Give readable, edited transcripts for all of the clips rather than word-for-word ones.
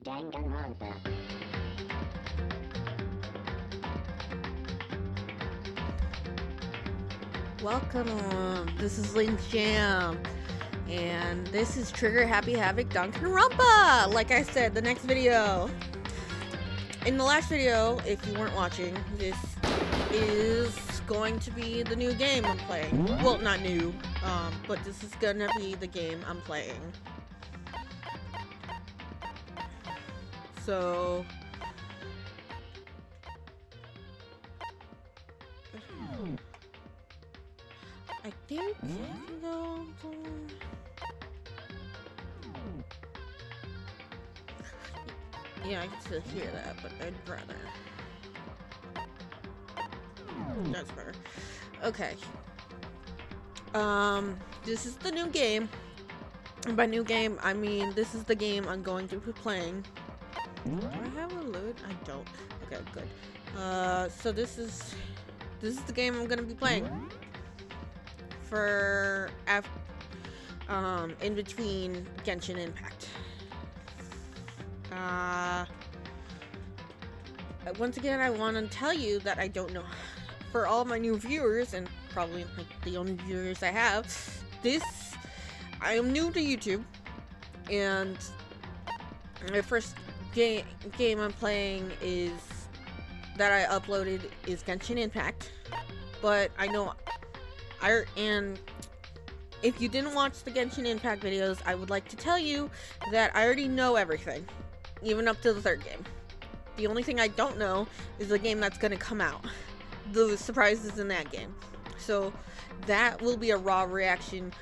Danganronpa. Welcome. This is LyndsJam, and this is Trigger Happy Havoc Danganronpa. Like I said, the next video. In the last video, if you weren't watching, this is going to be the new game I'm playing. Well, not new, but this is gonna be the game I'm playing. So I think if you go yeah, I can still hear that, but I'd rather. That's better. Okay. This is the new game. And by new game, I mean this is the game I'm going to be playing. Do I have a load? I don't. Okay, good. So this is the game I'm gonna be playing for in between Genshin Impact. Once again, I want to tell you that I don't know, for all my new viewers, and probably like the only viewers I have, I am new to YouTube, and my first game I'm playing is that I uploaded is Genshin Impact, but I know and if you didn't watch the Genshin Impact videos, I would like to tell you that I already know everything, even up to the third game. The only thing I don't know is the game that's going to come out, the surprises in that game. So that will be a raw reaction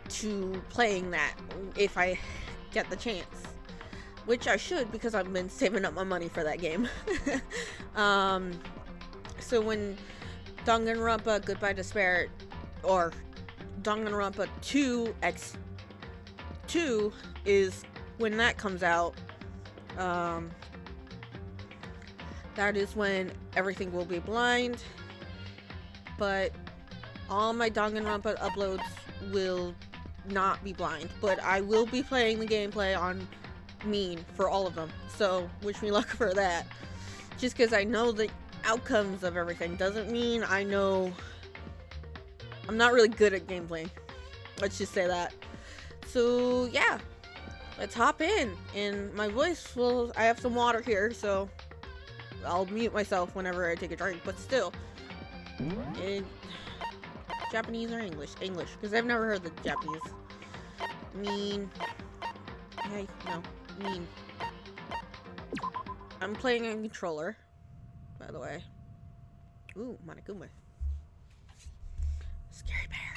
to playing that if I get the chance, which I should, because I've been saving up my money for that game. So when Danganronpa Goodbye Despair, or Danganronpa 2x2 is when that comes out, that is when everything will be blind, but all my Danganronpa uploads will not be blind, but I will be playing the gameplay on mean for all of them, so wish me luck for that. Just because I know the outcomes of everything doesn't mean I know. I'm not really good at gameplay, let's just say that. So yeah, let's hop in, and my voice will, I have some water here, so I'll mute myself whenever I take a drink, but still, Japanese or English, because I've never heard the Japanese. Mean. Hey, no, mean. I'm playing a controller, by the way. Ooh, Monokuma. Scary bear.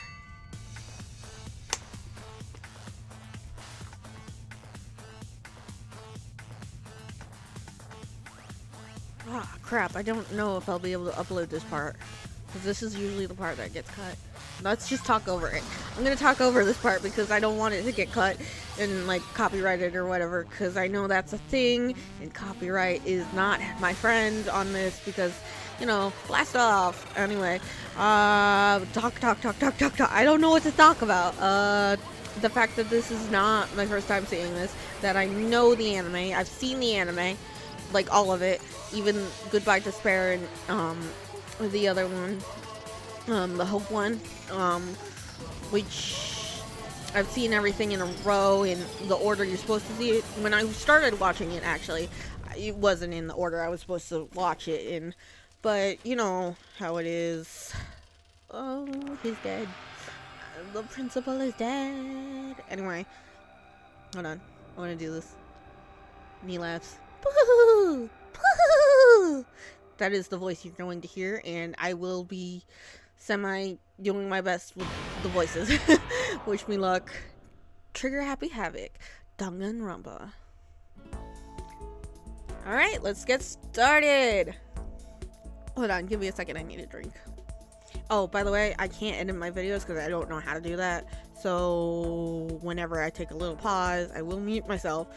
Ah, crap, I don't know if I'll be able to upload this part, because this is usually the part that gets cut. Let's just talk over it. I'm gonna talk over this part because I don't want it to get cut and like copyrighted or whatever, because I know that's a thing, and copyright is not my friend on this, because, you know, blast off. Anyway, talk. I don't know what to talk about. The fact that this is not my first time seeing this, that I know the anime, I've seen the anime, like all of it, even Goodbye Despair and the other one, the Hope one, which I've seen everything in a row in the order you're supposed to see it. When I started watching it, actually, it wasn't in the order I was supposed to watch it in, but you know how it is. Oh, he's dead. The principal is dead. Anyway, hold on. I want to do this. Knee laughs. Boo! Boo! That is the voice you're going to hear, and I will be doing my best with the voices. Wish me luck. Trigger Happy Havoc Danganronpa. Alright, let's get started. Hold on, give me a second, I need a drink. Oh, by the way, I can't edit my videos because I don't know how to do that. So whenever I take a little pause, I will mute myself.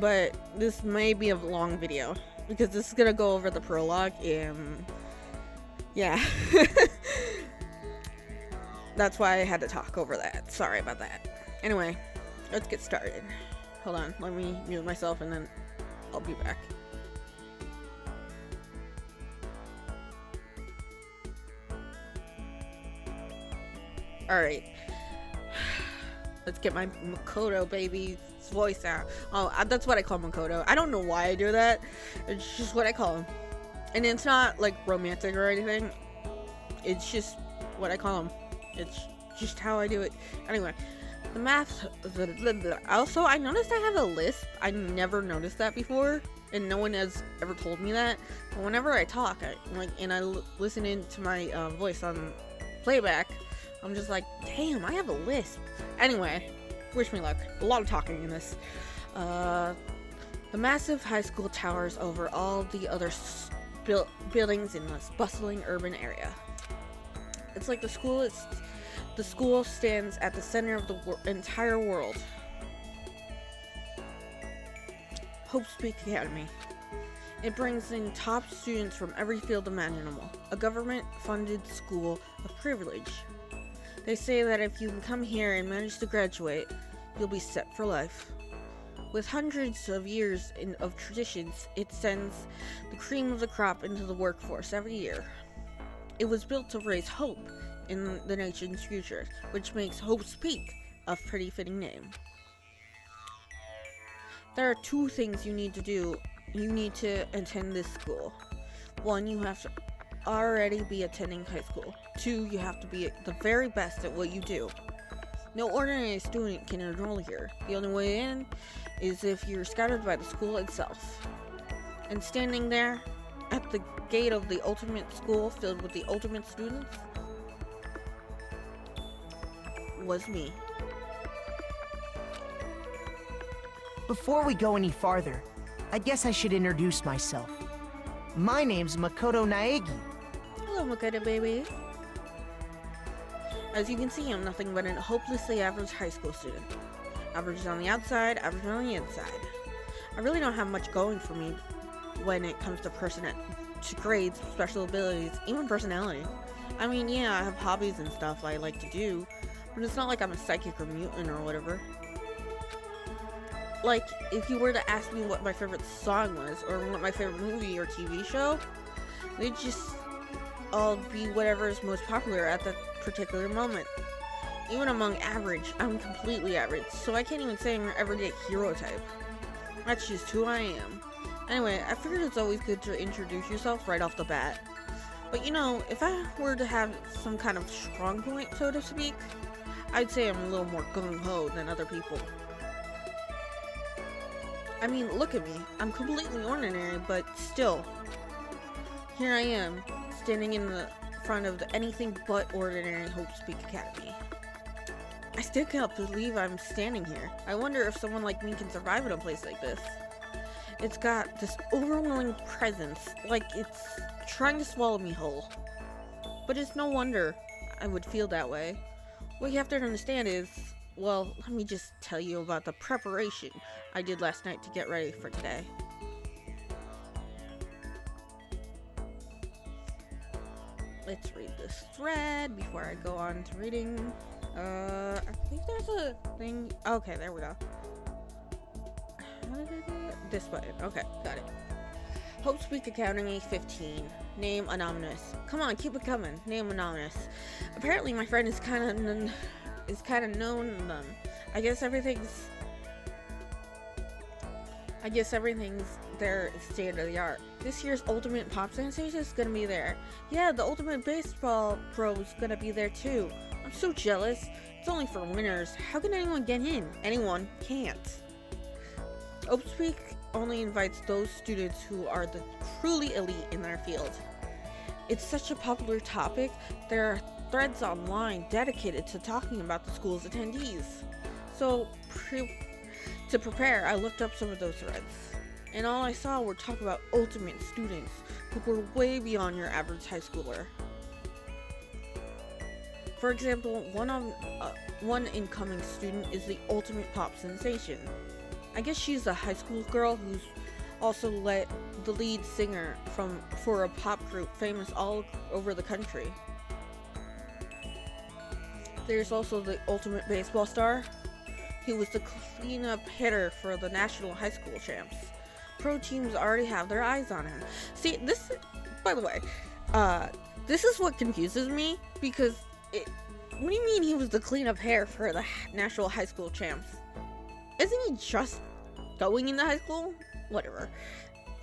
But this may be a long video, because this is gonna go over the prologue, and yeah. That's why I had to talk over that. Sorry about that. Anyway, let's get started. Hold on, let me mute myself and then I'll be back. Alright. Let's get my Makoto baby's voice out. Oh, that's what I call Makoto. I don't know why I do that. It's just what I call him. And it's not like romantic or anything. It's just what I call him. It's just how I do it. Anyway, the math. Also, I noticed I have a lisp. I never noticed that before, and no one has ever told me that. But whenever I talk, I listen into my voice on playback, I'm just like, damn, I have a lisp. Anyway, wish me luck. A lot of talking in this. The massive high school towers over all the other buildings in this bustling urban area. It's like the school stands at the center of the entire world. Hope Peak Academy. It brings in top students from every field imaginable. A government-funded school of privilege. They say that if you come here and manage to graduate, you'll be set for life. With hundreds of years of traditions, it sends the cream of the crop into the workforce every year. It was built to raise hope in the nation's future, which makes Hope's Peak a pretty fitting name. There are two things you need to do. You need to attend this school. One, you have to already be attending high school. Two, you have to be the very best at what you do. No ordinary student can enroll here. The only way in is if you're scouted by the school itself. And standing there at the gate of the ultimate school filled with the ultimate students was me. Before we go any farther, I guess I should introduce myself. My name's Makoto Naegi. Hello, Makoto baby. As you can see, I'm nothing but a hopelessly average high school student. Average on the outside, average on the inside. I really don't have much going for me when it comes to grades, special abilities, even personality. I mean, yeah, I have hobbies and stuff I like to do, but it's not like I'm a psychic or mutant or whatever. Like, if you were to ask me what my favorite song was, or what my favorite movie or TV show, they'd just all be whatever is most popular at that particular moment. Even among average, I'm completely average, so I can't even say I'm your everyday hero type. That's just who I am. Anyway, I figured it's always good to introduce yourself right off the bat. But you know, if I were to have some kind of strong point, so to speak, I'd say I'm a little more gung-ho than other people. I mean, look at me. I'm completely ordinary, but still. Here I am, standing in the front of the anything but ordinary Hope Peak Academy. I still can't believe I'm standing here. I wonder if someone like me can survive in a place like this. It's got this overwhelming presence, like it's trying to swallow me whole. But it's no wonder I would feel that way. What you have to understand is, well, let me just tell you about the preparation I did last night to get ready for today. Let's read this thread before I go on to reading. I think there's a thing. Okay, there we go. How did I do it? This button. Okay, got it. Hope Peak Academy 15. Name anonymous. Come on, keep it coming. Name anonymous. Apparently, my friend is kind of known. I guess everything's there state of the art. This year's Ultimate Pop Sensation is gonna be there. Yeah, the Ultimate Baseball Pro is gonna be there too. I'm so jealous. It's only for winners. How can anyone get in? Anyone can't. Hope Peak only invites those students who are the truly elite in their field. It's such a popular topic, there are threads online dedicated to talking about the school's attendees. So, to prepare, I looked up some of those threads. And all I saw were talk about ultimate students who were way beyond your average high schooler. For example, one incoming student is the ultimate pop sensation. I guess she's a high school girl who's also the lead singer for a pop group famous all over the country. There's also the ultimate baseball star. He was the cleanup hitter for the national high school champs. pro teams already have their eyes on him. See, this, by the way, this is what confuses me, because what do you mean he was the cleanup hair for the national high school champs? Isn't he just going into high school? Whatever.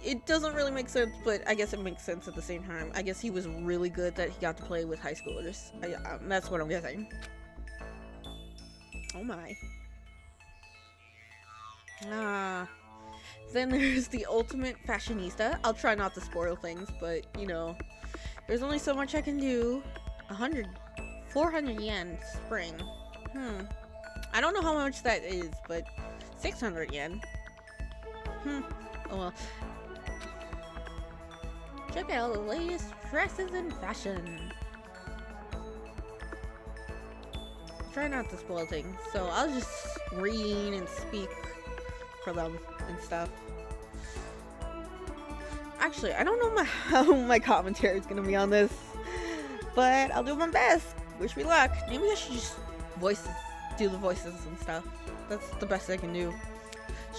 It doesn't really make sense, but I guess it makes sense at the same time. I guess he was really good that he got to play with high schoolers. That's what I'm guessing. Oh my. Then there's the ultimate fashionista. I'll try not to spoil things, but you know, there's only so much I can do. 400 yen spring. I don't know how much that is, but 600 yen. Oh well. Check out the latest dresses and fashion. Try not to spoil things, so I'll just read and speak for them and stuff. Actually, I don't know how my commentary is gonna be on this, but I'll do my best. Wish me luck. Maybe I should just do the voices and stuff. That's the best I can do.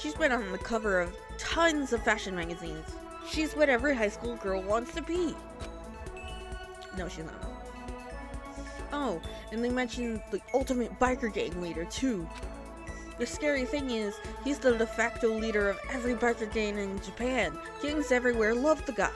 She's been on the cover of tons of fashion magazines. She's what every high school girl wants to be. No, she's not. Oh, and they mentioned the ultimate biker gang leader, too. The scary thing is, he's the de facto leader of every biker gang in Japan. Gangs everywhere love the guy.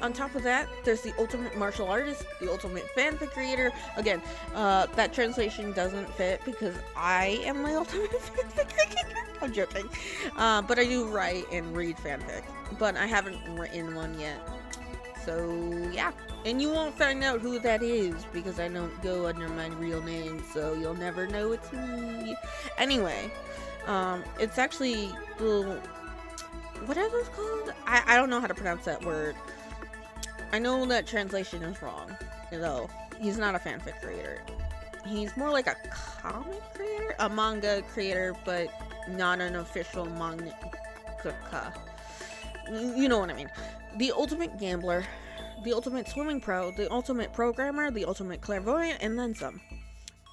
On top of that, there's the ultimate martial artist, the ultimate fanfic creator. Again, that translation doesn't fit because I am my ultimate fanfic creator. I'm joking. But I do write and read fanfic, but I haven't written one yet. So, yeah. And you won't find out who that is because I don't go under my real name, so you'll never know it's me. Anyway, it's actually what are those called? I don't know how to pronounce that word. I know that translation is wrong, though. He's not a fanfic creator. He's more like a comic creator? A manga creator, but not an official mangaka. You know what I mean. The ultimate gambler, the ultimate swimming pro, the ultimate programmer, the ultimate clairvoyant, and then some.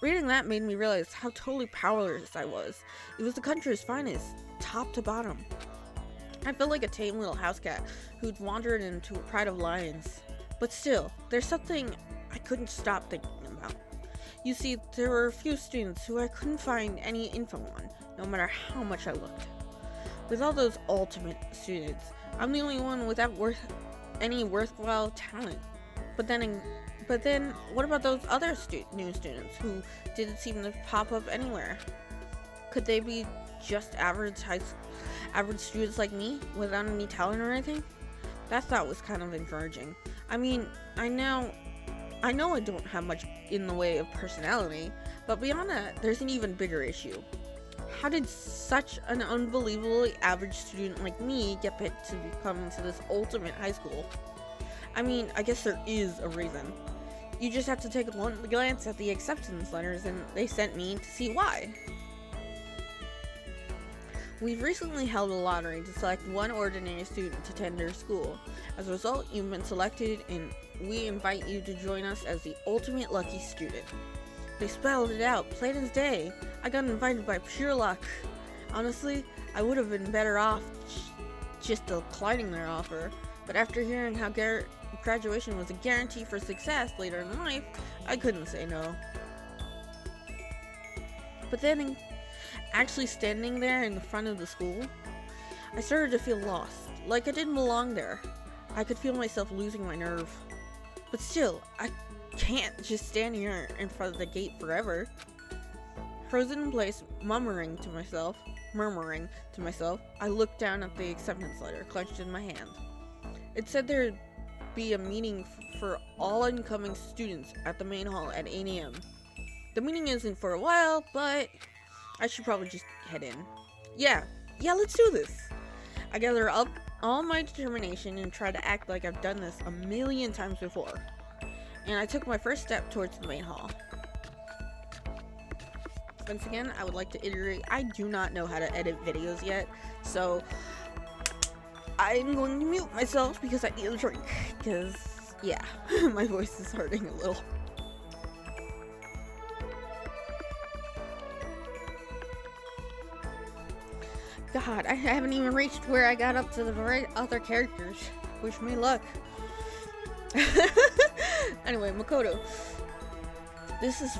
Reading that made me realize how totally powerless I was. It was the country's finest, top to bottom. I felt like a tame little house cat who'd wandered into a pride of lions. But still, there's something I couldn't stop thinking about. You see, there were a few students who I couldn't find any info on, no matter how much I looked. With all those ultimate students, I'm the only one without any worthwhile talent. But then, what about those other new students who didn't seem to pop up anywhere? Could they be just average students like me, without any talent or anything? That thought was kind of encouraging. I mean, I know I don't have much in the way of personality, but beyond that, there's an even bigger issue. How did such an unbelievably average student like me get picked to come into this ultimate high school? I mean, I guess there is a reason. You just have to take one glance at the acceptance letters and they sent me to see why. We've recently held a lottery to select one ordinary student to attend our school. As a result, you've been selected and we invite you to join us as the ultimate lucky student. They spelled it out, plain as day. I got invited by pure luck. Honestly, I would have been better off just declining their offer, but after hearing how graduation was a guarantee for success later in life, I couldn't say no. But then, actually standing there in the front of the school, I started to feel lost, like I didn't belong there. I could feel myself losing my nerve. But still, I can't just stand here in front of the gate forever. Frozen in place, murmuring to myself, I looked down at the acceptance letter clenched in my hand. It said there'd be a meeting for all incoming students at the main hall at 8 a.m. The meeting isn't for a while, but I should probably just head in. Yeah, let's do this. I gather up all my determination and try to act like I've done this a million times before. And I took my first step towards the main hall. Once again, I would like to iterate, I do not know how to edit videos yet, so I'm going to mute myself because I need a drink, because, yeah, my voice is hurting a little. God, I haven't even reached where I got up to the right other characters. Wish me luck. Anyway, Makoto. This is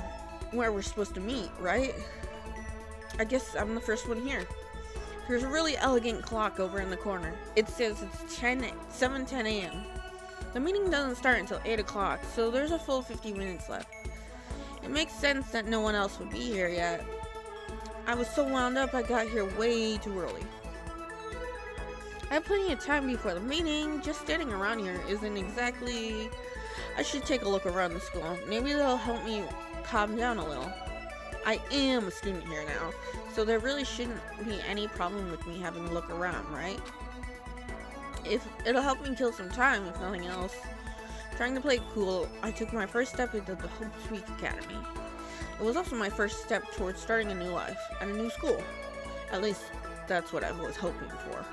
where we're supposed to meet, right? I guess I'm the first one here. There's a really elegant clock over in the corner. It says it's 7:10 a.m. The meeting doesn't start until 8 o'clock, so there's a full 50 minutes left. It makes sense that no one else would be here yet. I was so wound up I got here way too early. I have plenty of time before the meeting. Just standing around here isn't exactly... I should take a look around the school. Maybe they'll help me calm down a little. I am a student here now, so there really shouldn't be any problem with me having a look around, right? If it'll help me kill some time, if nothing else. Trying to play it cool, I took my first step into the Hope Speak Academy. It was also my first step towards starting a new life at a new school. At least, that's what I was hoping for.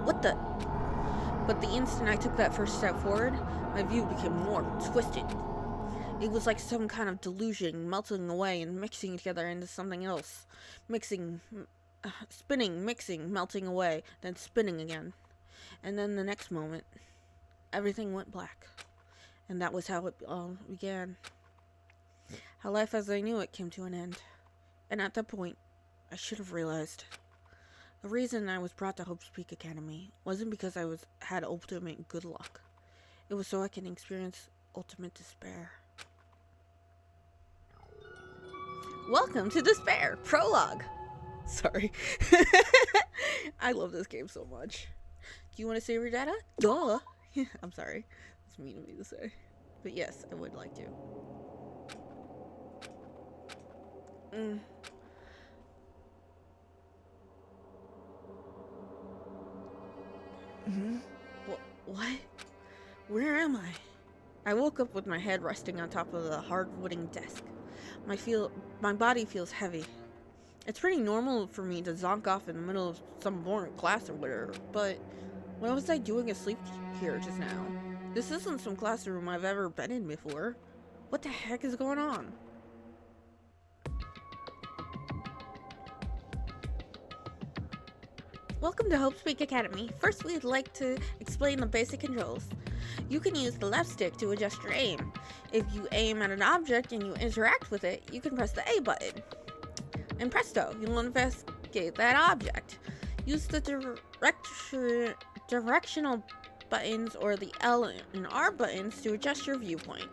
What the? But the instant I took that first step forward, my view became more twisted. It was like some kind of delusion melting away and mixing together into something else. Spinning, mixing, melting away, then spinning again. And then the next moment, everything went black. And that was how it all began. How life as I knew it came to an end. And at that point, I should have realized. The reason I was brought to Hope Speak Academy wasn't because I had ultimate good luck. It was so I can experience ultimate despair. Welcome to Despair, Prologue. Sorry. I love this game so much. Do you want to save your data? Duh. I'm sorry. It's mean of me to say. But yes, I would like to. What? Where am I? I woke up with my head resting on top of the hard wooden desk. My body feels heavy. It's pretty normal for me to zonk off in the middle of some boring class or whatever, but what was I doing asleep here just now? This isn't some classroom I've ever been in before. What the heck is going on? Welcome to Hope Speak Academy. First, we'd like to explain the basic controls. You can use the left stick to adjust your aim. If you aim at an object and you interact with it, you can press the A button. And presto, you'll investigate that object. Use the directional buttons or the L and R buttons to adjust your viewpoint.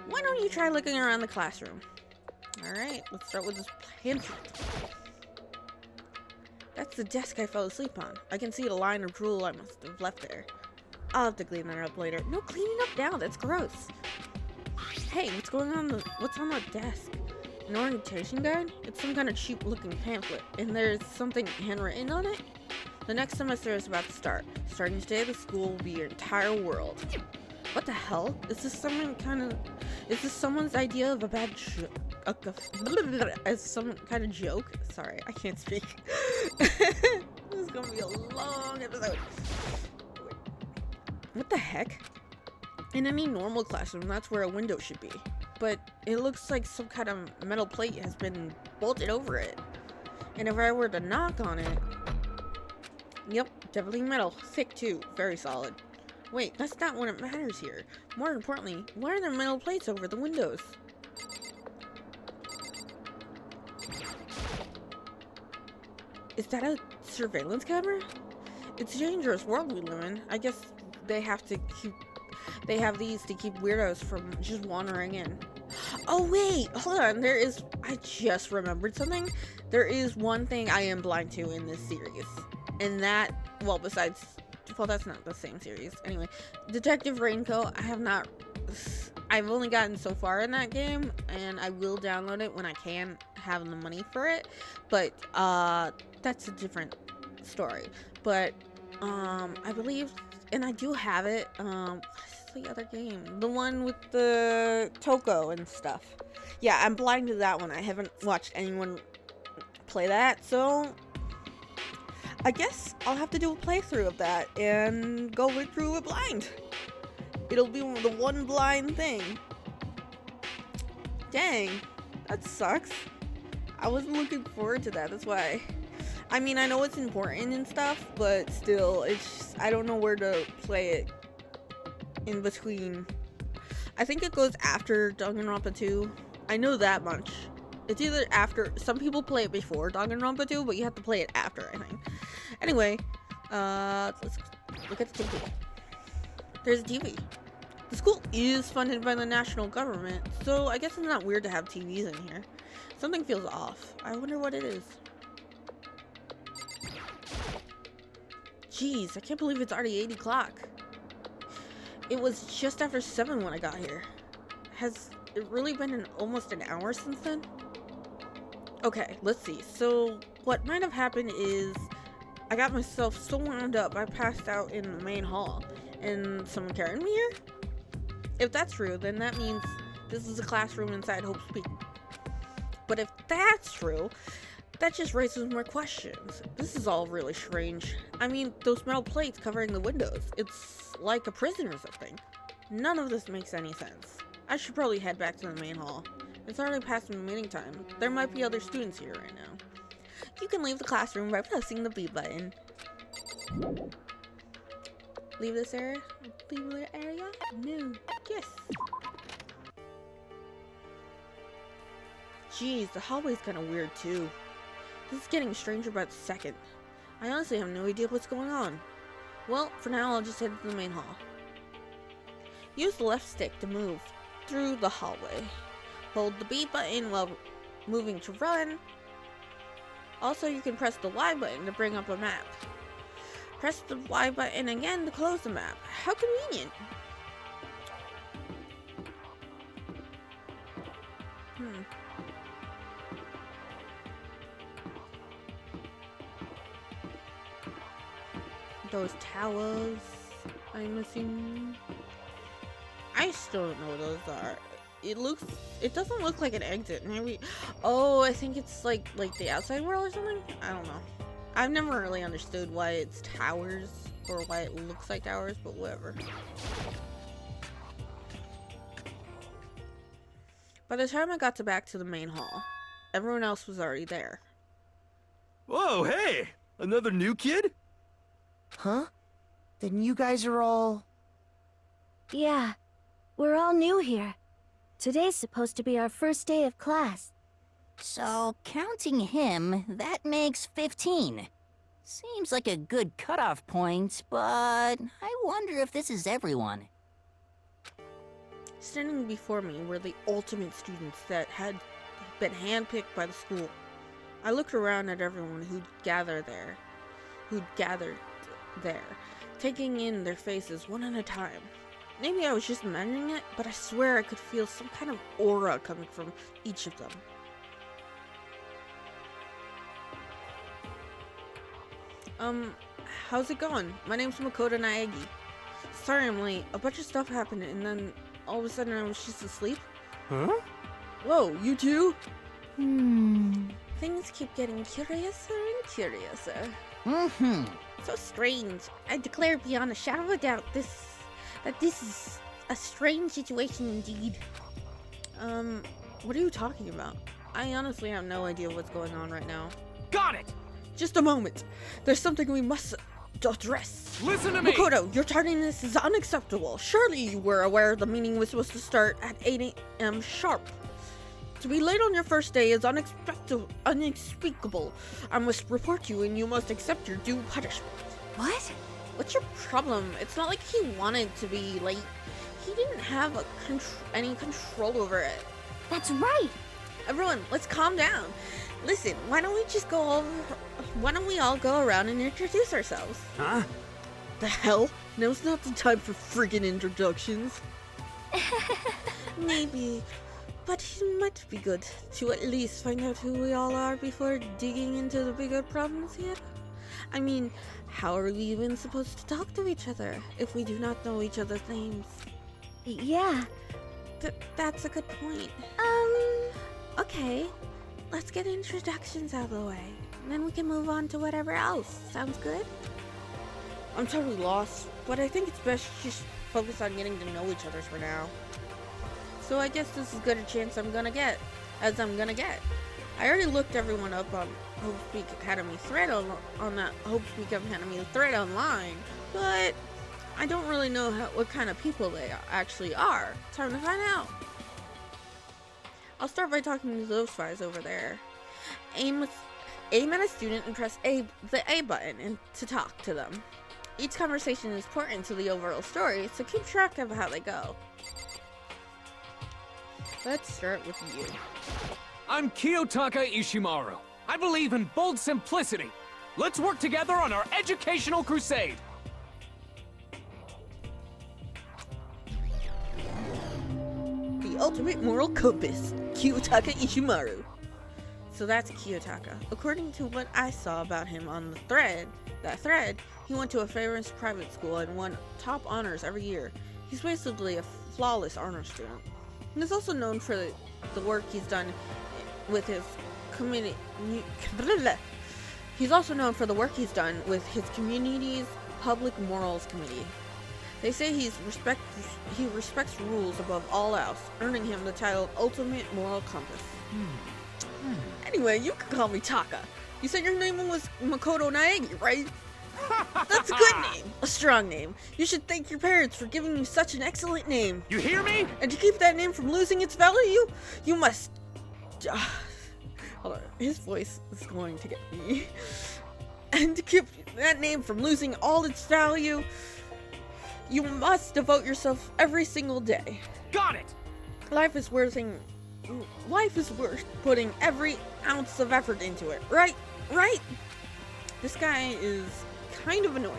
Why don't you try looking around the classroom? Alright, let's start with this pamphlet. That's the desk I fell asleep on. I can see the line of drool I must have left there. I'll have to clean that up later. No cleaning up now, that's gross. Hey, what's on the desk? An orientation guide? It's some kind of cheap looking pamphlet, and there's something handwritten on it? The next semester is about to start. Starting today, the school will be your entire world. What the hell? Is this someone's idea of a bad joke? As some kind of joke? Sorry, I can't speak. This is gonna be a long episode. What the heck? In any normal classroom, that's where a window should be. But it looks like some kind of metal plate has been bolted over it. And if I were to knock on it... Yep, definitely metal. Thick too. Very solid. Wait, that's not what matters here. More importantly, why are there metal plates over the windows? Is that a surveillance camera? It's a dangerous world we live in. I guess they have these to keep weirdos from just wandering in. Oh wait, hold on, I just remembered something. There is one thing I am blind to in this series. And that, well, that's not the same series. Anyway, Detective Raincoat, I've only gotten so far in that game, and I will download it when I can have the money for it. But, that's a different story. But, I believe, and I do have it, what's the other game? The one with the Toko and stuff. Yeah, I'm blind to that one. I haven't watched anyone play that, so I guess I'll have to do a playthrough of that and go through it blind. It'll be the one blind thing. Dang, that sucks. I wasn't looking forward to that, that's why. I mean, I know it's important and stuff, but still, it's just, I don't know where to play it in between. I think it goes after Danganronpa 2. I know that much. It's either after, some people play it before Danganronpa 2, but you have to play it after, I think. Anyway, let's look at the TV. There's a TV. The school is funded by the national government, so I guess it's not weird to have TVs in here. Something feels off. I wonder what it is. Jeez, I can't believe it's already 8 o'clock. It was just after 7 when I got here. Has it really been almost an hour since then? Okay, let's see. So, what might have happened is I got myself so wound up I passed out in the main hall. And someone carried me here? If that's true, then that means this is a classroom inside Hope's Peak. But if that's true, that just raises more questions. This is all really strange. I mean, those metal plates covering the windows. It's like a prison or something. None of this makes any sense. I should probably head back to the main hall. It's already past the meeting time. There might be other students here right now. You can leave the classroom by pressing the B button. Leave this area? Leave the area? No. Yes. Jeez, the hallway's kind of weird too. This is getting stranger by the second. I honestly have no idea what's going on. Well, for now I'll just head to the main hall. Use the left stick to move through the hallway. Hold the B button while moving to run. Also, you can press the Y button to bring up a map. Press the Y button again to close the map. How convenient! Those towers, I'm assuming. I still don't know what those are. It doesn't look like an exit. Maybe, oh, I think it's like the outside world or something? I don't know. I've never really understood why it's towers or why it looks like towers, but whatever. By the time I got back to the main hall, everyone else was already there. Whoa, hey! Another new kid? Huh? Then you guys are all... Yeah, we're all new here. Today's supposed to be our first day of class. So, counting him, that makes 15. Seems like a good cutoff point, but I wonder if this is everyone. Standing before me were the ultimate students that had been handpicked by the school. I looked around at everyone who'd gathered there, taking in their faces one at a time. Maybe I was just imagining it, but I swear I could feel some kind of aura coming from each of them. How's it going? My name's Makoto Naegi. Sorry I'm late. A bunch of stuff happened and then all of a sudden I was just asleep. Huh? Whoa, you too? Things keep getting curiouser and curiouser. Mm-hmm. So strange. I declare beyond a shadow of a doubt that this is a strange situation indeed. What are you talking about? I honestly have no idea what's going on right now. Got it! Just a moment. There's something we must address. Listen to me! Makoto, your tardiness is unacceptable. Surely you were aware the meeting was supposed to start at 8 a.m. sharp. To be late on your first day is unspeakable. I must report you and you must accept your due punishment. What? What's your problem? It's not like he wanted to be late. He didn't have any control over it. That's right! Everyone, let's calm down. Listen, why don't we all go around and introduce ourselves? Huh? The hell? Now's not the time for friggin' introductions. Maybe, but it might be good to at least find out who we all are before digging into the bigger problems here. I mean, how are we even supposed to talk to each other if we do not know each other's names? Yeah. That's a good point. Okay, let's get introductions out of the way, and then we can move on to whatever else. Sounds good? I'm totally lost, but I think it's best to just focus on getting to know each other for now. So I guess this is as good a chance I'm gonna get. I already looked everyone up on Hope Speak Academy thread on that Hope Speak Academy thread online, but I don't really know what kind of people they actually are. Time to find out. I'll start by talking to those guys over there. Aim at a student and press the A button to talk to them. Each conversation is important to the overall story, so keep track of how they go. Let's start with you. I'm Kiyotaka Ishimaru. I believe in bold simplicity. Let's work together on our educational crusade. The ultimate moral compass, Kiyotaka Ishimaru. So that's Kiyotaka. According to what I saw about him on the thread, he went to a famous private school and won top honors every year. He's basically a flawless honor student. He is also known for the work he's done with his community. He's also known for the work he's done with his community's public morals committee. They say he respects rules above all else, earning him the title Ultimate Moral Compass. Anyway, you can call me Taka. You said your name was Makoto Naegi, right? That's a good name. A strong name. You should thank your parents for giving you such an excellent name. You hear me? And to keep that name from losing its value, you must... Hold on. His voice is going to get me. And to keep that name from losing all its value, you must devote yourself every single day. Got it! Life is worth putting every ounce of effort into it, right? Right? This guy is kind of annoying.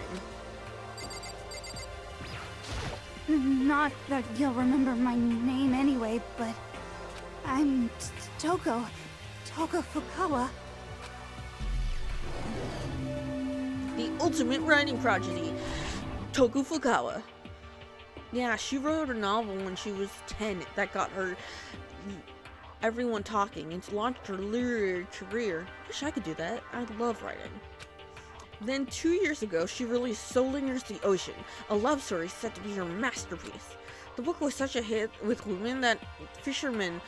Not that you'll remember my name anyway, but I'm Toko Fukawa. The ultimate writing prodigy, Toku Fukawa. Yeah, she wrote a novel when she was 10 that got her everyone talking and launched her literary career. Wish I could do that. I love writing. Then 2 years ago, she released Soul Enters the Ocean, a love story said to be her masterpiece. The book was such a hit with women that fishermen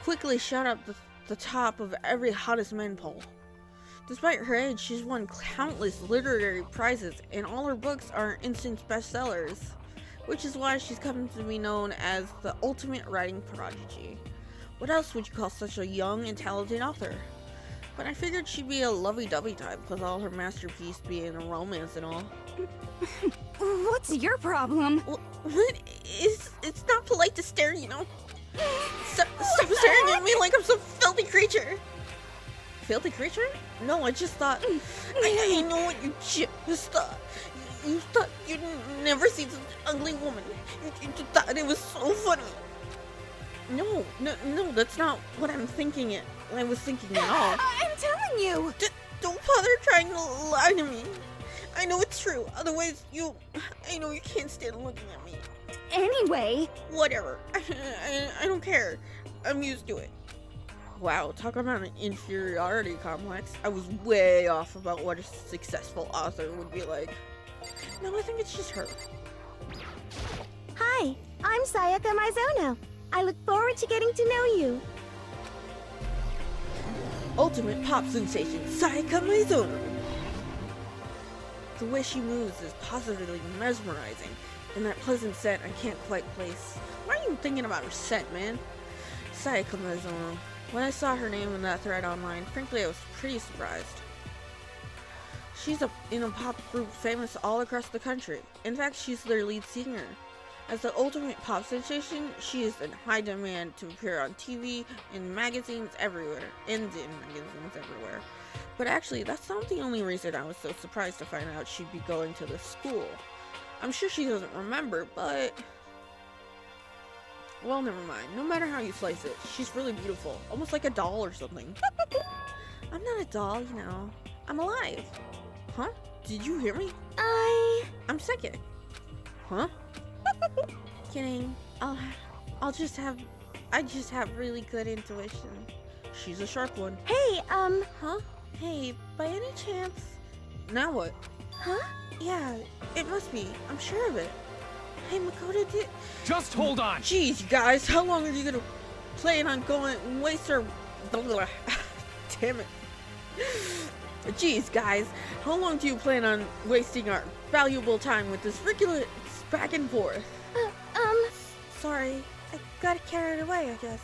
quickly shot up the top of every hottest men poll. Despite her age, she's won countless literary prizes, and all her books are instant bestsellers, which is why she's come to be known as the ultimate writing prodigy. What else would you call such a young and talented author? But I figured she'd be a lovey-dovey type, with all her masterpiece being a romance and all. What's your problem? What? It's not polite to stare, you know? Stop staring at me like I'm some filthy creature! Filthy creature? No, I just thought... I know what you just thought. You thought you'd never see such an ugly woman. You thought it was so funny. No, that's not what I was thinking at all. I'm telling you! Don't bother trying to lie to me. I know it's true, otherwise I know you can't stand looking at me. Anyway... Whatever. I don't care. I'm used to it. Wow, talk about an inferiority complex. I was way off about what a successful author would be like. No, I think it's just her. Hi, I'm Sayaka Mizono. I look forward to getting to know you. Ultimate pop sensation, Sayaka Mizono. The way she moves is positively mesmerizing, and that pleasant scent I can't quite place. Why are you thinking about her scent, man? Sayaka Mizono. When I saw her name in that thread online, frankly I was pretty surprised. She's in a pop group famous all across the country. In fact, she's their lead singer. As the ultimate pop sensation, she is in high demand to appear on TV and magazines everywhere. But actually, that's not the only reason I was so surprised to find out she'd be going to this school. I'm sure she doesn't remember, but... Well, never mind. No matter how you slice it, she's really beautiful. Almost like a doll or something. I'm not a doll, you know. I'm alive. Huh? Did you hear me? I'm psychic. Huh? Kidding. I just have really good intuition. She's a sharp one. Hey, Huh? Hey, by any chance? Now what? huh? Yeah, it must be. I'm sure of it. Hey, Makoto, Just hold on. Jeez, you guys, how long are you gonna plan on going and waste our... Damn it. Jeez, guys, how long do you plan on wasting our valuable time with this ridiculous back and forth? Sorry, I got carried away, I guess.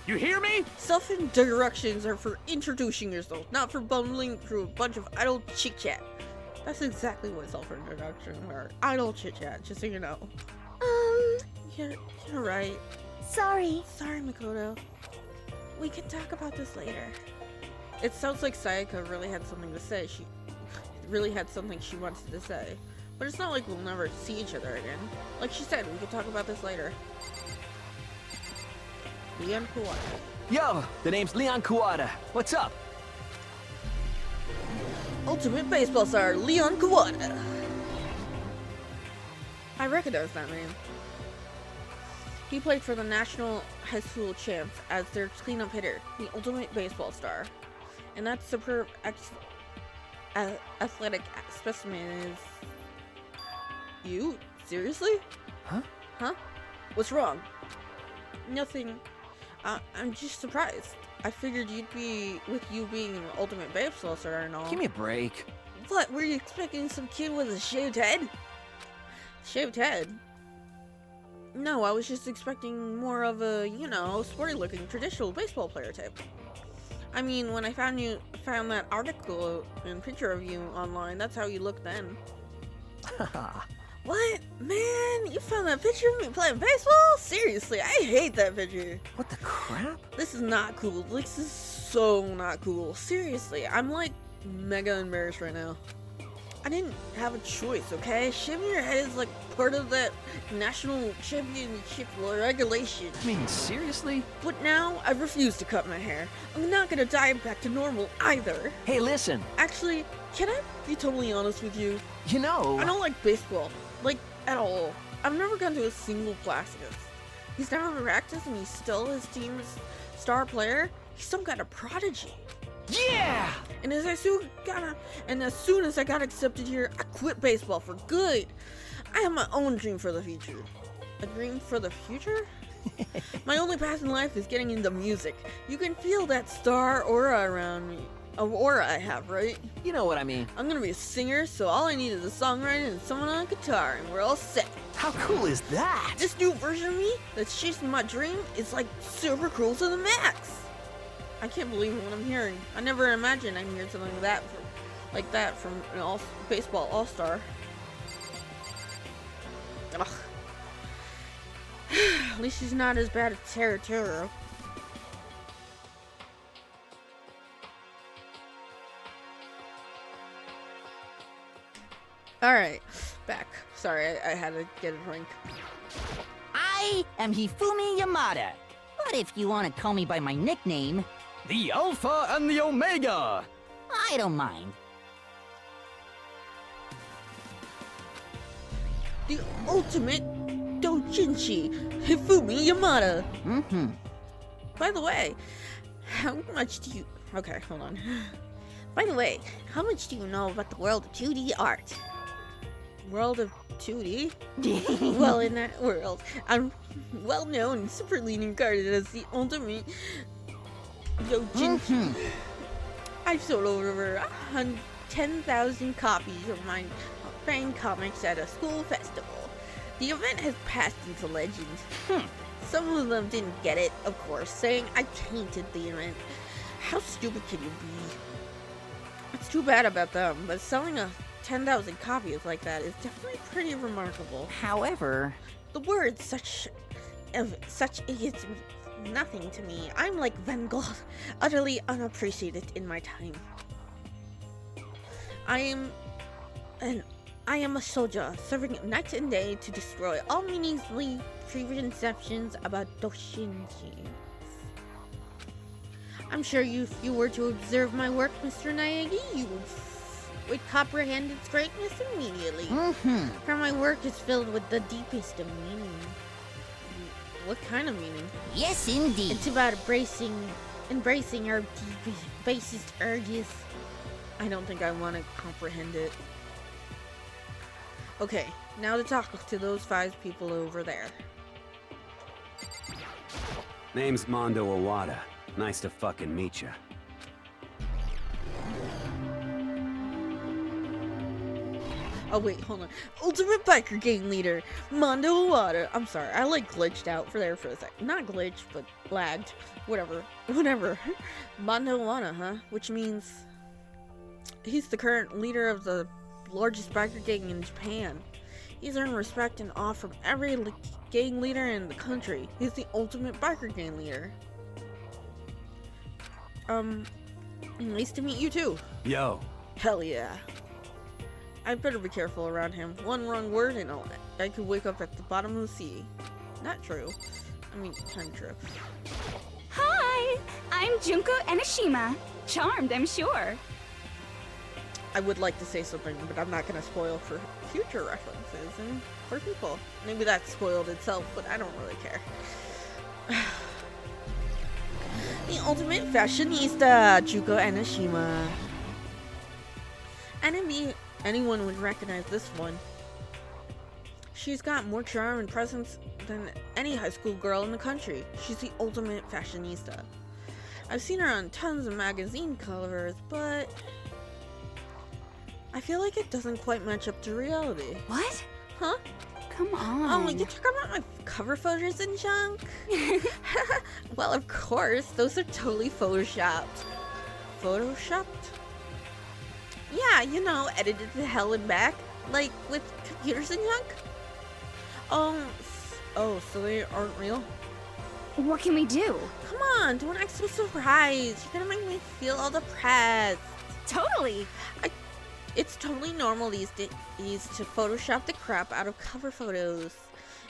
You hear me? Self-introductions are for introducing yourself, not for bumbling through a bunch of idle chit-chat. That's exactly what self-introductions are. Idle chit-chat, just so you know. You're right. Sorry. Sorry, Makoto. We can talk about this later. It sounds like Sayaka really had something to say. She really had something she wanted to say. But it's not like we'll never see each other again. Like she said, we could talk about this later. Leon Kuwata. Yo, the name's Leon Kuwata. What's up? Ultimate baseball star, Leon Kuwata. I recognize that name. He played for the National High School Champs as their cleanup hitter, the ultimate baseball star. And that superb athletic specimen is... You? Seriously? Huh? Huh? What's wrong? Nothing. I'm just surprised. I figured you'd be, with you being an ultimate baseball star and all. Give me a break. What, were you expecting some kid with a shaved head? Shaved head? No, I was just expecting more of a, you know, sporty looking traditional baseball player type. I mean, when I found that article and picture of you online, that's how you looked then. What? Man, you found that picture of me playing baseball? Seriously, I hate that picture. What the crap? This is not cool. This is so not cool. Seriously, I'm like mega embarrassed right now. I didn't have a choice, okay? Shaving your head is like part of that national championship regulation. I mean, seriously? But now I refuse to cut my hair. I'm not gonna dye it back to normal either. Hey, listen. Actually, can I be totally honest with you? You know... I don't like baseball. Like, at all. I've never gone to a single practice. He's never practiced and he's still his team's star player. He's some kind of prodigy. Yeah! And as soon as I got accepted here, I quit baseball for good. I have my own dream for the future. A dream for the future? My only path in life is getting into music. You can feel that star aura around me. An aura I have, right? You know what I mean. I'm gonna be a singer, so all I need is a songwriter and someone on guitar, and we're all set. How cool is that? This new version of me that's chasing my dream is like super cool to the max. I can't believe what I'm hearing. I never imagined I'd hear something like that from an baseball all-star. Ugh. At least he's not as bad as Taro. Alright, back. Sorry, I had to get a drink. I am Hifumi Yamada. But if you want to call me by my nickname, The Alpha and the Omega! I don't mind. The ultimate doujinshi, Hifumi Yamada. Mm-hmm. By the way, how much do you... Okay, hold on. By the way, how much do you know about the world of 2D art? World of 2D? Well, in that world, I'm well known and superly regarded as the ultimate doujinshi. I've sold over 10,000 copies of my fan comics at a school festival. The event has passed into legend. Some of them didn't get it, of course, saying I tainted the event. How stupid can you be? It's too bad about them, but selling 10,000 copies like that is definitely pretty remarkable. However, The word such is nothing to me. I'm like Van Gogh, utterly unappreciated in my time. I am a soldier, serving night and day to destroy all meaningless preconceptions about doujinshi. I'm sure if you were to observe my work, Mr. Naegi, you would comprehend its greatness immediately. For my work is filled with the deepest of meaning. What kind of meaning? yes indeed. It's about embracing our deepest, basest urges. I don't think I want to comprehend it. Okay, now to talk to those 5 people over there. Name's Mondo Owada. Nice to fucking meet ya. Oh wait, hold on. Ultimate Biker Gang Leader, Mondo Owada. I'm sorry, I like glitched out for there for a sec. Not glitched, but lagged. Whatever. Mondo Owada, huh? Which means he's the current leader of the largest biker gang in Japan. He's earned respect and awe from every gang leader in the country. He's the ultimate biker gang leader. Nice to meet you too. Yo. Hell yeah. I better be careful around him. One wrong word and I could wake up at the bottom of the sea. Not true. I mean, kinda true. Hi! I'm Junko Enoshima. Charmed, I'm sure. I would like to say something, but I'm not gonna spoil for future references and for people. Maybe that spoiled itself, but I don't really care. The ultimate fashionista, Junko Enoshima. Anyone would recognize this one. She's got more charm and presence than any high school girl in the country. She's the ultimate fashionista. I've seen her on tons of magazine covers, but I feel like it doesn't quite match up to reality. What? Huh? Come on. Oh, you talk about my cover photos and junk? Well, of course, those are totally photoshopped. Photoshopped? Yeah, you know, edited to hell and back, like with computers and junk. Oh, so they aren't real? What can we do? Come on, don't act so surprised. You're gonna make me feel all depressed. Totally. It's totally normal these days to Photoshop the crap out of cover photos.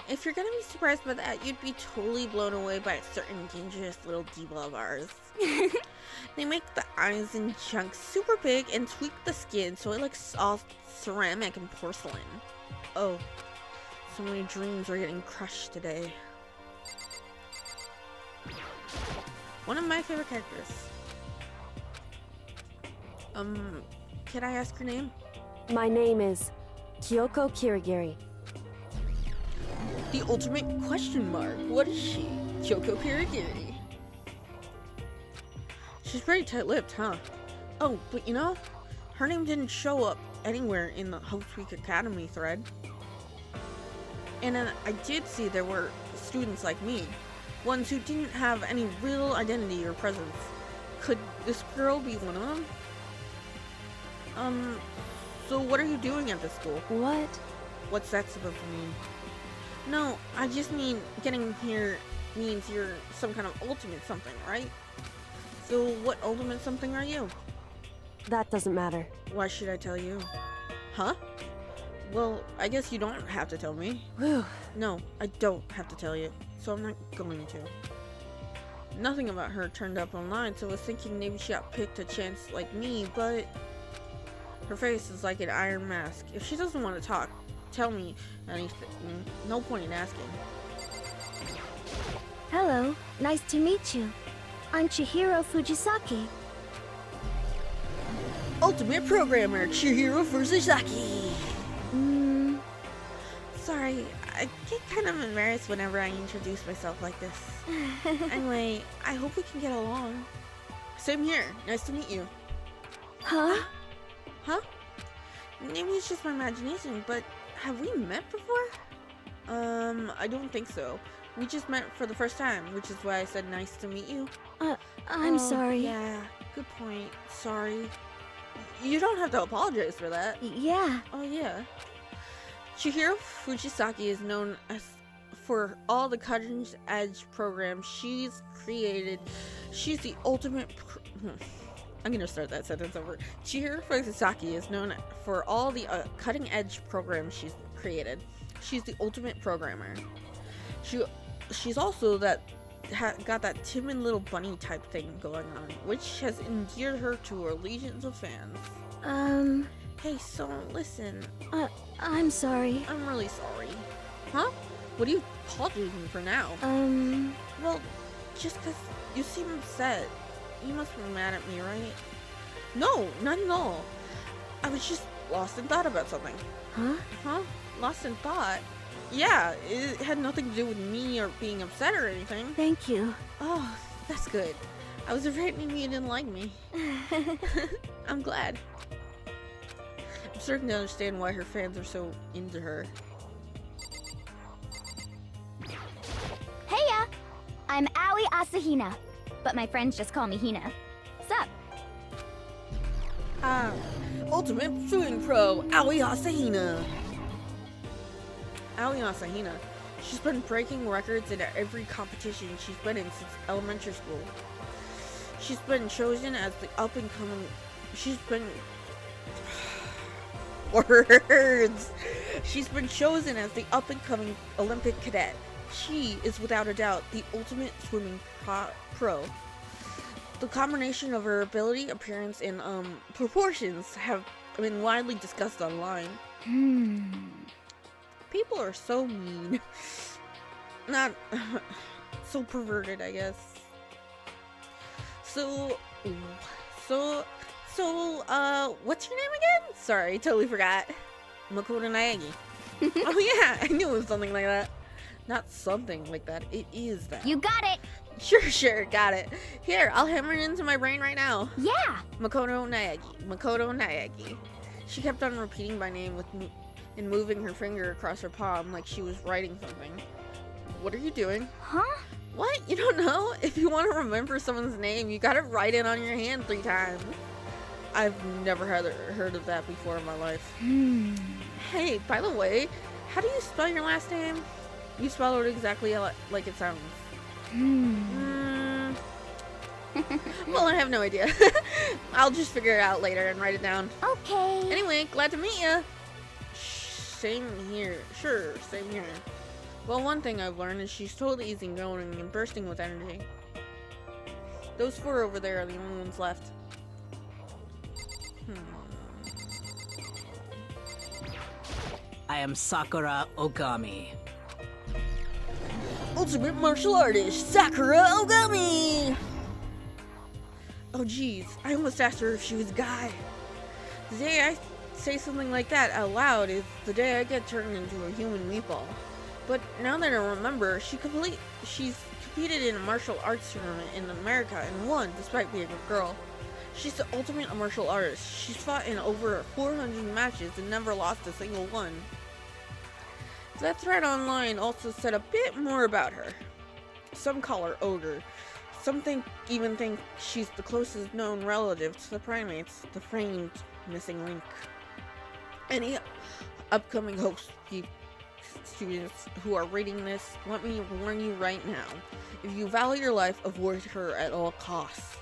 If you're gonna be surprised by that, you'd be totally blown away by a certain dangerous little diva of ours. They make the eyes and junk super big and tweak the skin so it looks all ceramic and porcelain. Oh, so many dreams are getting crushed today. One of my favorite characters. Can I ask your name? My name is Kyoko Kirigiri. The ultimate question mark. What is she? Kyoko Kirigiri. She's pretty tight-lipped, huh? Oh, but you know, her name didn't show up anywhere in the Hope Week Academy thread. And then I did see there were students like me, ones who didn't have any real identity or presence. Could this girl be one of them? So what are you doing at this school? What? What's that supposed to mean? No, I just mean getting here means you're some kind of ultimate something, right? So what ultimate something are you? That doesn't matter. Why should I tell you? Huh? Well, I guess you don't have to tell me. Whew. No, I don't have to tell you, so I'm not going to. Nothing about her turned up online, so I was thinking maybe she got picked a chance like me, but her face is like an iron mask. If she doesn't want to talk, tell me anything. No point in asking. Hello, nice to meet you. I'm Chihiro Fujisaki. Ultimate Programmer, Chihiro Fujisaki. Sorry, I get kind of embarrassed whenever I introduce myself like this. Anyway, I hope we can get along. Same here. Nice to meet you. Huh? Huh? Maybe it's just my imagination, but have we met before? I don't think so. We just met for the first time, which is why I said nice to meet you. I'm sorry. Yeah, good point. Sorry. You don't have to apologize for that. Yeah. Oh, yeah. Chihiro Fujisaki is known as for all the cutting edge programs she's created. She's the ultimate I'm gonna start that sentence over. Chihiro Fujisaki is known for all the cutting edge programs she's created. She's the ultimate programmer. She's also got that timid little bunny type thing going on, which has endeared her to her legions of fans. Hey, so listen. I'm sorry. I'm really sorry. Huh? What are you apologizing for now? Well, just because you seem upset. You must be mad at me, right? No, not at all. I was just lost in thought about something. Huh? Huh? lost in thought. Yeah, it had nothing to do with me or being upset or anything. Thank you. Oh, that's good. I was afraid maybe you didn't like me. I'm glad. I'm starting to understand why her fans are so into her. Heya! I'm Aoi Asahina, but my friends just call me Hina. Sup? Ultimate Shooting Pro, Aoi Asahina. Aoi Asahina. She's been breaking records in every competition she's been in since elementary school. She's been chosen as the up-and-coming... She's been... Words! She's been chosen as the up-and-coming Olympic cadet. She is without a doubt the ultimate swimming pro. The combination of her ability, appearance, and proportions have been widely discussed online. People are so mean. Not so perverted, I guess. So, what's your name again? Sorry, totally forgot. Makoto Naegi. Oh yeah, I knew it was something like that. Not something like that, it is that. You got it! Sure, got it. Here, I'll hammer it into my brain right now. Yeah! Makoto Naegi. She kept on repeating my name and moving her finger across her palm like she was writing something. What are you doing? Huh? What? You don't know? If you want to remember someone's name, you gotta write it on your hand 3 times. I've never heard of that before in my life. Hey, by the way, how do you spell your last name? You spell it exactly like it sounds. Well, I have no idea. I'll just figure it out later and write it down. Okay. Anyway, glad to meet you. Same here. Sure, same here. Well, one thing I've learned is she's totally easygoing and bursting with energy. Those 4 over there are the only ones left. I am Sakura Ogami. Ultimate martial artist, Sakura Ogami! Oh geez, I almost asked her if she was a guy. The day I say something like that out loud is the day I get turned into a human meatball. But now that I remember, she's competed in a martial arts tournament in America and won despite being a girl. She's the ultimate martial artist. She's fought in over 400 matches and never lost a single one. That thread online also said a bit more about her. Some call her Ogre. Some even think she's the closest known relative to the primates, the famed missing link. Any upcoming host students who are reading this, let me warn you right now. If you value your life, avoid her at all costs.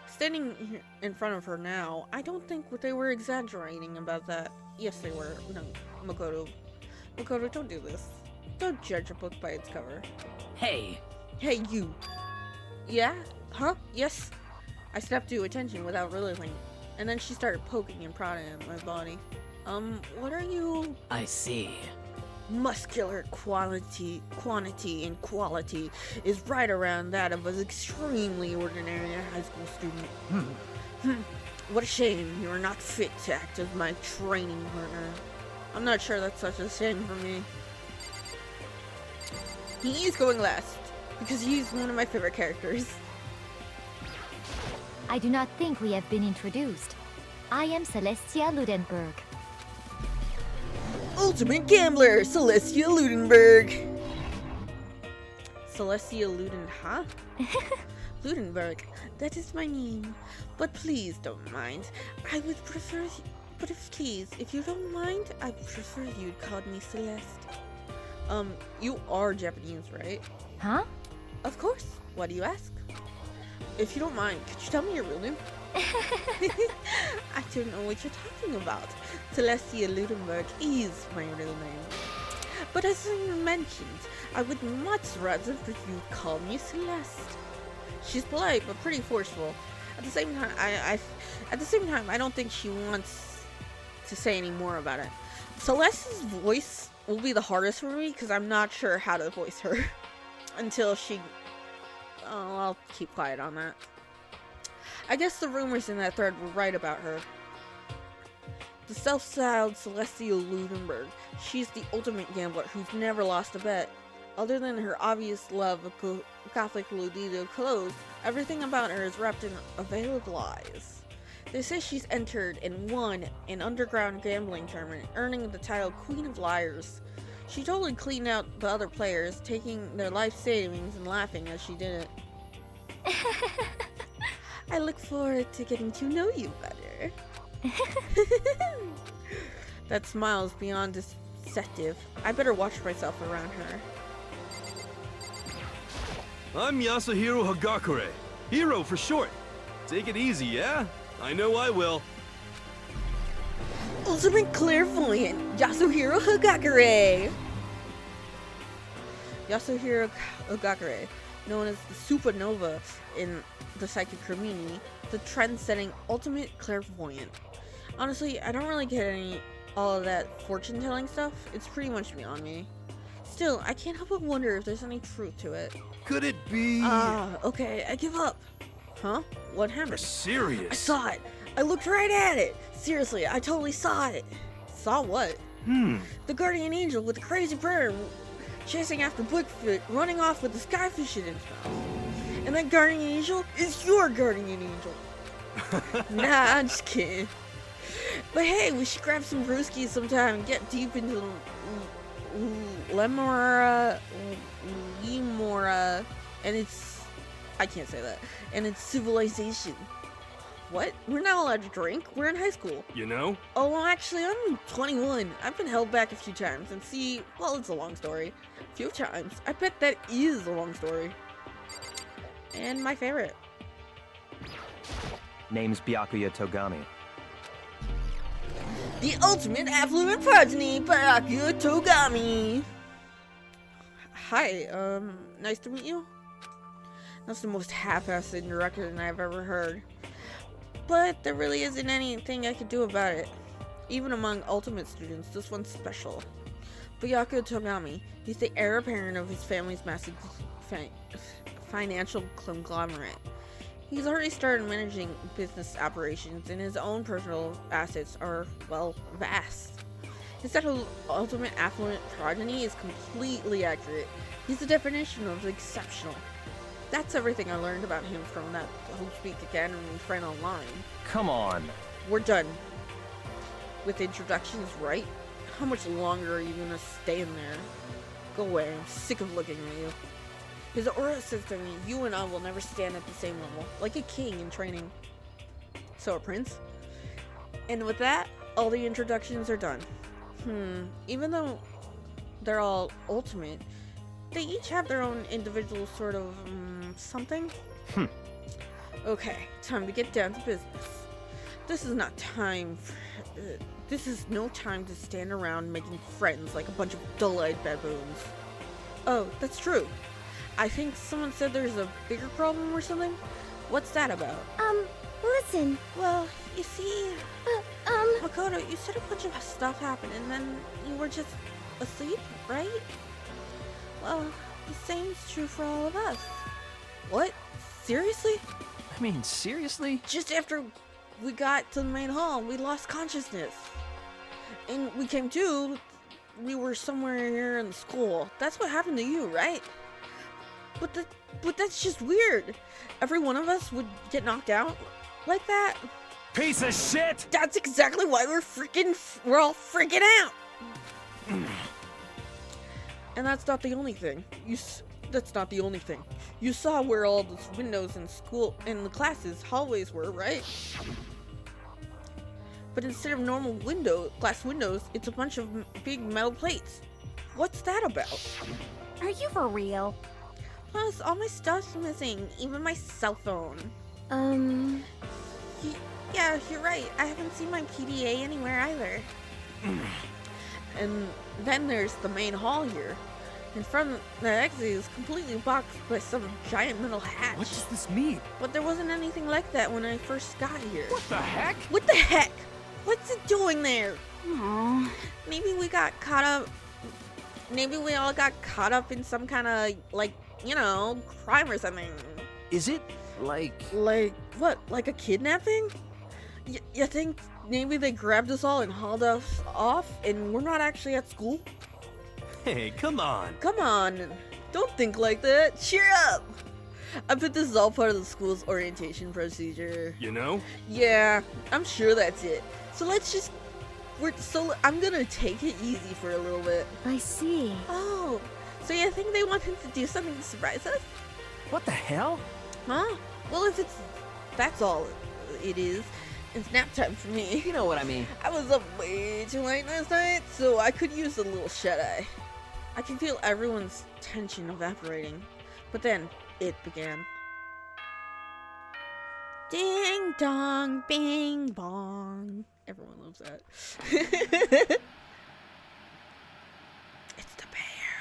Standing here in front of her now, I don't think they were exaggerating about that. Yes, they were. No, Makoto, don't do this. Don't judge a book by its cover. Hey. Hey, you. Yeah? Huh? Yes? I snapped to attention without realizing. And then she started poking and prodding at my body. What are you? I see. Muscular quantity and quality is right around that of an extremely ordinary high school student. What a shame you are not fit to act as my training partner. I'm not sure that's such a shame for me. He is going last, because he's one of my favorite characters. I do not think we have been introduced. I am Celestia Ludenberg. Ultimate Gambler, Celestia Ludenberg. Celestia huh? Ludenberg, that is my name. But please don't mind. I would prefer... But if you don't mind, I prefer you'd call me Celeste. You are Japanese, right? Huh? Of course. Why do you ask? If you don't mind, could you tell me your real name? I don't know what you're talking about. Celestia Ludenberg is my real name. But as I mentioned, I would much rather for you to call me Celeste. She's polite but pretty forceful. At the same time, I don't think she wants to say any more about it. Celeste's voice will be the hardest for me because I'm not sure how to voice her until she... Oh, I'll keep quiet on that. I guess the rumors in that thread were right about her. the self-styled Celestial Ludenberg. She's the ultimate gambler who's never lost a bet. Other than her obvious love of Gothic Ludido clothes, everything about her is wrapped in a veil of lies. They say she's entered and won an underground gambling tournament, earning the title Queen of Liars. She totally cleaned out the other players, taking their life savings and laughing as she did it. I look forward to getting to know you better. That smile is beyond deceptive. I better watch myself around her. I'm Yasuhiro Hagakure. Hero for short. Take it easy, yeah? I know I will. Ultimate Clairvoyant, Yasuhiro Hagakure! Yasuhiro Hagakure, known as the Supernova in the psychic community, the trend-setting ultimate clairvoyant. Honestly, I don't really get all of that fortune-telling stuff. It's pretty much beyond me. Still, I can't help but wonder if there's any truth to it. Could it be... Okay, I give up. Huh? What happened? You're serious? I saw it. I looked right at it. Seriously, I totally saw it. Saw what? The guardian angel with the crazy prayer chasing after Bigfoot, running off with the skyfish in his mouth. And that guardian angel is your guardian angel. Nah, I'm just kidding. But hey, we should grab some brewskis sometime and get deep into Lemora, and it's... I can't say that. And it's civilization. What? We're not allowed to drink. We're in high school. You know? Oh, well, actually, I'm 21. I've been held back a few times, and see, well, it's a long story. A few times. I bet that is a long story. And my favorite. Name's Byakuya Togami. The ultimate affluent progeny, Byakuya Togami. Hi, nice to meet you. That's the most half-assed introduction I've ever heard. But there really isn't anything I could do about it. Even among ultimate students, this one's special. Byakuya Togami, he's the heir apparent of his family's massive financial conglomerate. He's already started managing business operations, and his own personal assets are, well, vast. His title, ultimate affluent progeny, is completely accurate. He's the definition of exceptional. That's everything I learned about him from that Hope Speak Academy friend online. Come on. We're done. With introductions, right? How much longer are you gonna stay in there? Go away, I'm sick of looking at you. His aura says to me, you and I will never stand at the same level, like a king in training. So a prince? And with that, all the introductions are done. Even though they're all ultimate, they each have their own individual sort of, something? Okay, time to get down to business. This is not time this is no time to stand around making friends like a bunch of dull-eyed baboons. Oh, that's true. I think someone said there's a bigger problem or something? What's that about? Listen. Well, you see... Makoto, you said a bunch of stuff happened and then you were just asleep, right? Well, the same is true for all of us. What? Seriously? I mean, seriously? Just after we got to the main hall, we lost consciousness. And we came to, we were somewhere here in the school. That's what happened to you, right? But that's just weird. Every one of us would get knocked out like that. Piece of shit! That's exactly why we're all freaking out. And that's not the only thing. That's not the only thing. You saw where all those windows in school and the classes hallways were, right? But instead of normal glass windows, it's a bunch of big metal plates. What's that about? Are you for real? Plus, all my stuff's missing, even my cell phone. Yeah, you're right. I haven't seen my PDA anywhere either. And then there's the main hall here. In front of the exit is completely blocked by some giant metal hatch. What does this mean? But there wasn't anything like that when I first got here. What the heck? What the heck? What's it doing there? Aww. Maybe we got caught up. Maybe we all got caught up in some kind of, like, you know, crime or something. Is it like... Like what? Like a kidnapping? You think maybe they grabbed us all and hauled us off and we're not actually at school? Hey, come on. Come on, don't think like that. Cheer up! I bet this is all part of the school's orientation procedure. You know? Yeah, I'm sure that's it. So let's just... I'm gonna take it easy for a little bit. I see. Oh, so you think they want him to do something to surprise us? What the hell? Huh? Well, if that's all it is, it's nap time for me. You know what I mean. I was up way too late last night, so I could use a little shut-eye. I can feel everyone's tension evaporating. But then, it began. Ding dong, bing bong. Everyone loves that. It's the bear.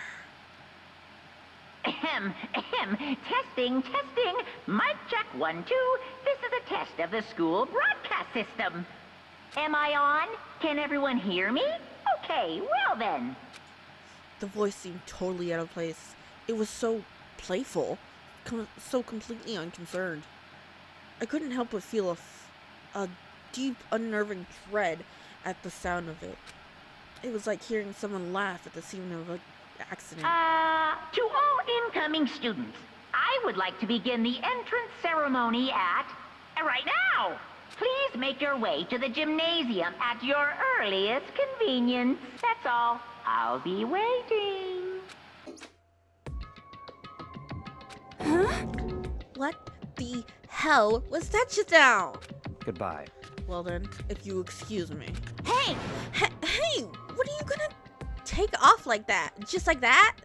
Ahem, ahem. Testing, testing. Mic check 1, 2. This is a test of the school broadcast system. Am I on? Can everyone hear me? Okay, well then. The voice seemed totally out of place. It was so playful, so completely unconcerned. I couldn't help but feel a deep, unnerving dread at the sound of it. It was like hearing someone laugh at the scene of an accident. To all incoming students, I would like to begin the entrance ceremony at... right now! Please make your way to the gymnasium at your earliest convenience. That's all. I'll be waiting. Huh? What the hell was that just now? Goodbye. Well then, if you excuse me. Hey! Hey! What are you gonna take off like that? Just like that?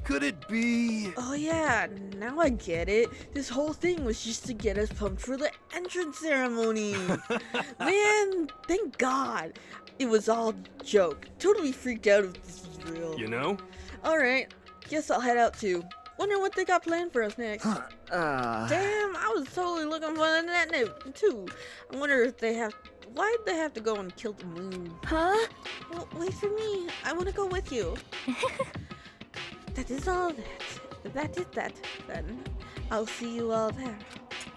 Could it be? Oh yeah, now I get it. This whole thing was just to get us pumped for the entrance ceremony. Man, thank God. It was all a joke. Totally freaked out if this is real. You know? Alright, guess I'll head out too. Wonder what they got planned for us next. Damn, I was totally looking for that note too. I wonder if why'd they have to go and kill the moon? Huh? Well, wait for me. I want to go with you. That is all that. That is that, then. I'll see you all there.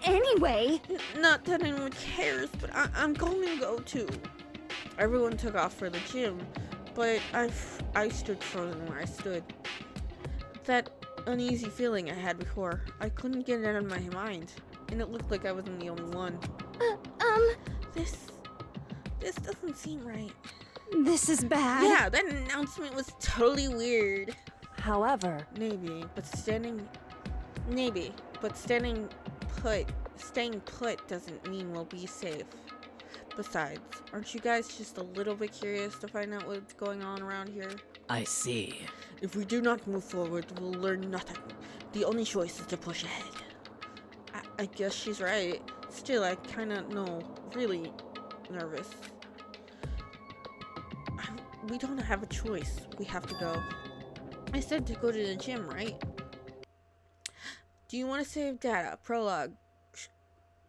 Anyway. Not that anyone cares, but I'm going to go too. Everyone took off for the gym, but I stood frozen where I stood. That uneasy feeling I had before, I couldn't get it out of my mind, and it looked like I wasn't the only one. This doesn't seem right. This is bad. Yeah, that announcement was totally weird. However, staying put doesn't mean we'll be safe. Besides, aren't you guys just a little bit curious to find out what's going on around here? I see. If we do not move forward, we'll learn nothing. The only choice is to push ahead. I guess she's right. Still, I kinda really nervous. We don't have a choice. We have to go. I said to go to the gym, right? Do you want to save data? Prologue.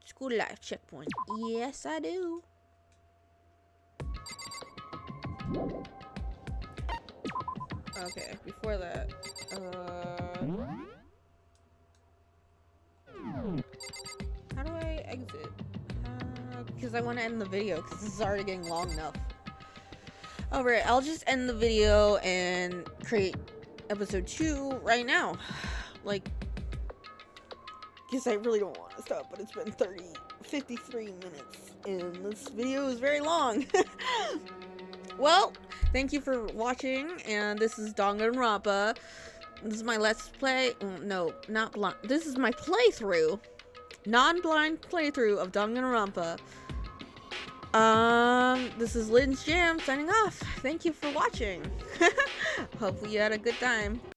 School life checkpoint. Yes, I do. Okay, before that, how do I exit? Because I want to end the video, because this is already getting long enough. Alright, I'll just end the video and create episode 2 right now. Like, because I really don't want to stop, but it's been 53 minutes, and this video is very long. Well, thank you for watching, and this is Danganronpa. This is my let's play. No, not blind. This is my playthrough, non-blind playthrough of Danganronpa. This is LyndsJam's signing off. Thank you for watching. Hope you had a good time.